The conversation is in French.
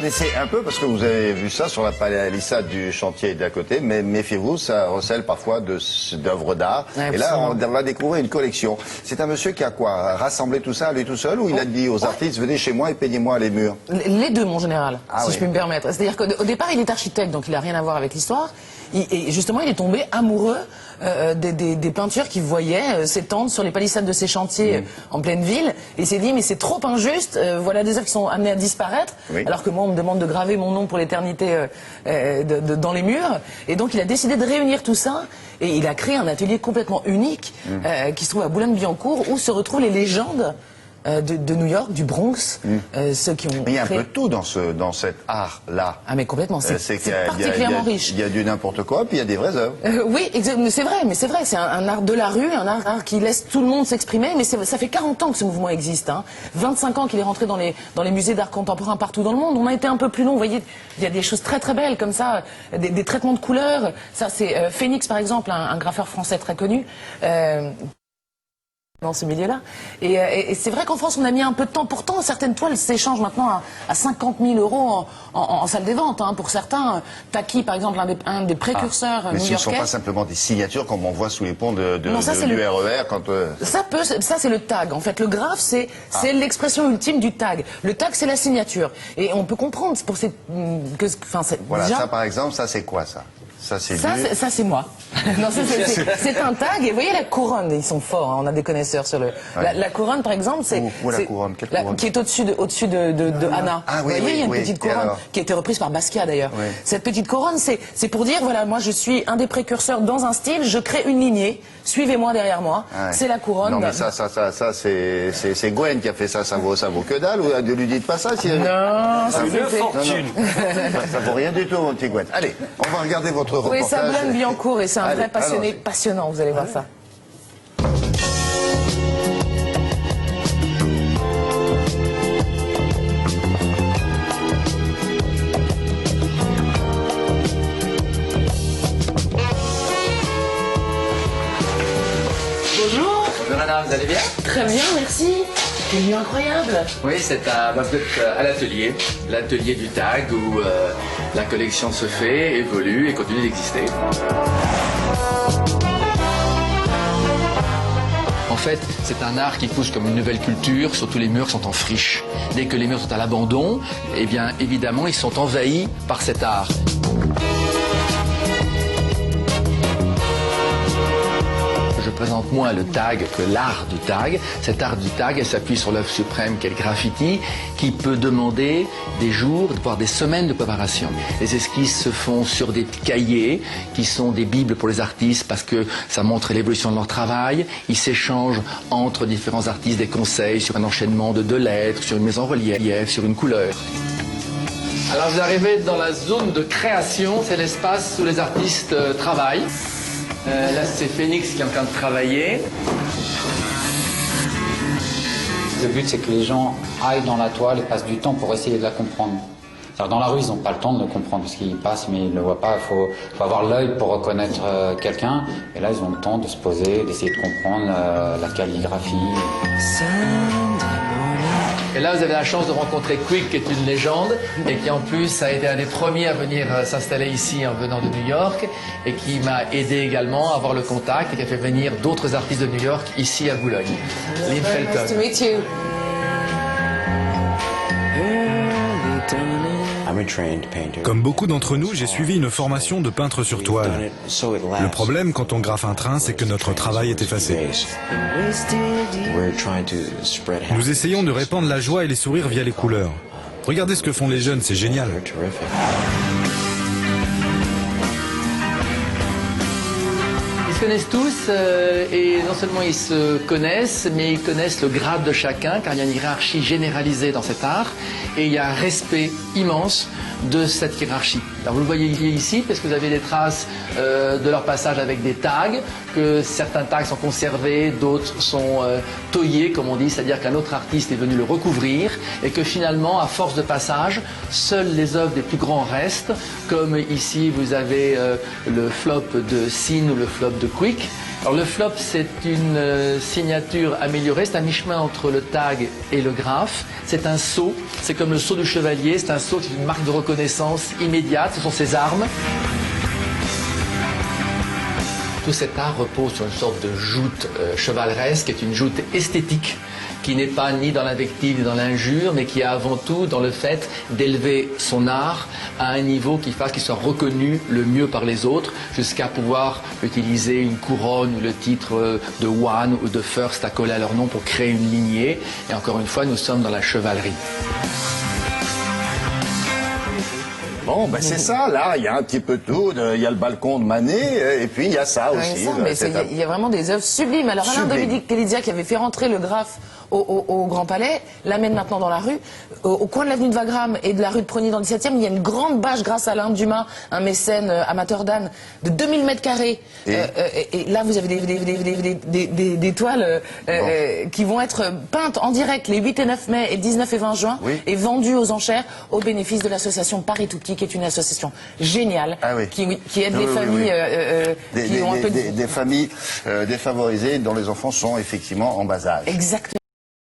Méfiez un peu, parce que vous avez vu ça sur la palissade du chantier d'à côté, mais méfiez-vous, ça recèle parfois d'œuvres d'art. Et là, on va découvrir une collection. C'est un monsieur qui a quoi? Rassemblé tout ça à lui tout seul, ou il a dit aux artistes, venez chez moi et peignez-moi les murs? Les deux, mon général, si oui. je puis me permettre. C'est-à-dire qu'au départ, il est architecte, donc il n'a rien à voir avec l'histoire. Et justement, il est tombé amoureux des peintures qu'il voyait s'étendre sur les palissades de ses chantiers en pleine ville. Et il s'est dit, mais c'est trop injuste, voilà des œuvres qui sont amenées à disparaître, alors que moi, on me demande de graver mon nom pour l'éternité dans les murs. Et donc, il a décidé de réunir tout ça, et il a créé un atelier complètement unique qui se trouve à Boulogne-Billancourt, où se retrouvent les légendes de New York, du Bronx, ceux qui ont. Mais il y a un peu de tout dans cet art-là. Ah mais complètement, c'est particulièrement riche. Il y a du n'importe quoi, puis il y a des vraies œuvres. Oui, c'est vrai, c'est un art de la rue, un art qui laisse tout le monde s'exprimer, mais ça fait 40 ans que ce mouvement existe, 25 ans qu'il est rentré dans les musées d'art contemporain partout dans le monde. On a été un peu plus long, vous voyez, il y a des choses très très belles comme ça, des traitements de couleurs. Ça c'est Phoenix par exemple, un graffeur français très connu. Dans ce milieu-là. Et c'est vrai qu'en France, on a mis un peu de temps. Pourtant, certaines toiles s'échangent maintenant à 50 000 € en salle des ventes. Pour certains, Taki, par exemple, un des précurseurs mais new-yorkais. ce ne sont pas simplement des signatures comme on voit sous les ponts du RER quand... Ça, c'est le tag. En fait, le graphe, c'est l'expression ultime du tag. Le tag, c'est la signature. Et on peut comprendre pour ces... Voilà, déjà... ça par exemple, ça c'est quoi ça? Ça c'est moi. Non, c'est un tag. Et vous voyez la couronne, ils sont forts. On a des connaisseurs sur le. La couronne, par exemple, c'est. Où la couronne? Quelle couronne? Qui est au-dessus de Anna. Ah oui, vous voyez, il y a une petite couronne qui a été reprise par Basquiat d'ailleurs. Oui. Cette petite couronne, c'est pour dire voilà, moi je suis un des précurseurs dans un style. Je crée une lignée. Suivez-moi derrière moi. C'est la couronne. Non mais ça c'est Gwen qui a fait ça. Ça vaut que dalle. Ou ne lui dites pas ça. Non, ça vaut fortune. Ça vaut rien du tout, mon petit Gwen. Allez, on va regarder votre reportage. Oui, ça Boulogne-Billancourt et c'est un vrai passionné, passionnant, vous allez voir ça. Bonjour. Bonjour madame, vous allez bien? Très bien, merci. C'est une nuit incroyable. Oui, vous êtes à l'atelier du tag où la collection se fait, évolue et continue d'exister. En fait, c'est un art qui pousse comme une nouvelle culture, surtout les murs sont en friche. Dès que les murs sont à l'abandon, eh bien évidemment ils sont envahis par cet art. Je présente moins le tag que l'art du tag. Cet art du tag, elle s'appuie sur l'œuvre suprême qu'est le graffiti, qui peut demander des jours, voire des semaines de préparation. Les esquisses se font sur des cahiers, qui sont des bibles pour les artistes, parce que ça montre l'évolution de leur travail. Ils s'échangent entre différents artistes des conseils sur un enchaînement de 2 lettres, sur une mise en relief, sur une couleur. Alors vous arrivez dans la zone de création, c'est l'espace où les artistes travaillent. Là, c'est Phoenix qui est en train de travailler. Le but, c'est que les gens aillent dans la toile et passent du temps pour essayer de la comprendre. Alors, dans la rue, ils n'ont pas le temps de le comprendre parce qu'ils passent, mais ils ne le voient pas. Il faut avoir l'œil pour reconnaître quelqu'un. Et là, ils ont le temps de se poser, d'essayer de comprendre la calligraphie. Et là, vous avez la chance de rencontrer Quick, qui est une légende, et qui en plus a été un des premiers à venir s'installer ici en venant de New York, et qui m'a aidé également à avoir le contact, et qui a fait venir d'autres artistes de New York ici à Boulogne. Lynn Felton. Nice to meet you. Comme beaucoup d'entre nous, j'ai suivi une formation de peintre sur toile. Le problème quand on graffe un train, c'est que notre travail est effacé. Nous essayons de répandre la joie et les sourires via les couleurs. Regardez ce que font les jeunes, c'est génial. Ils se connaissent tous et non seulement ils se connaissent, mais ils connaissent le grade de chacun, car il y a une hiérarchie généralisée dans cet art et il y a un respect immense de cette hiérarchie. Alors vous le voyez ici, parce que vous avez des traces de leur passage avec des tags, que certains tags sont conservés, d'autres sont taillés, comme on dit, c'est-à-dire qu'un autre artiste est venu le recouvrir, et que finalement, à force de passage, seules les œuvres des plus grands restent, comme ici vous avez le flop de Sin ou le flop de quick. Alors le flop, c'est une signature améliorée, c'est un mi-chemin entre le tag et le graphe. C'est un sceau, c'est comme le sceau du chevalier, c'est un sceau, c'est une marque de reconnaissance immédiate, ce sont ses armes. Tout cet art repose sur une sorte de joute chevaleresque, qui est une joute esthétique, qui n'est pas ni dans l'invective ni dans l'injure, mais qui est avant tout dans le fait d'élever son art à un niveau qui fasse qu'il soit reconnu le mieux par les autres, jusqu'à pouvoir utiliser une couronne ou le titre de One ou de First à coller à leur nom pour créer une lignée. Et encore une fois, nous sommes dans la chevalerie. Bon, ben c'est ça, là, il y a un petit peu tout, il y a le balcon de Manet, et puis il y a ça aussi. Il y a vraiment des œuvres sublimes. Alors Alain Dominique Telizia, qui avait fait rentrer le graphe au Grand Palais, l'amène maintenant dans la rue. Au coin de l'avenue de Wagram et de la rue de Progny dans le 17e, il y a une grande bâche grâce à Alain Dumas, un mécène amateur d'âne, de 2000 mètres carrés. Et là, vous avez des toiles qui vont être peintes en direct les 8 et 9 mai et 19 et 20 juin, et vendues aux enchères au bénéfice de l'association Paris Tout Petit, qui est une association géniale, qui aide les familles qui ont un peu des familles défavorisées dont les enfants sont effectivement en bas âge. Exactement.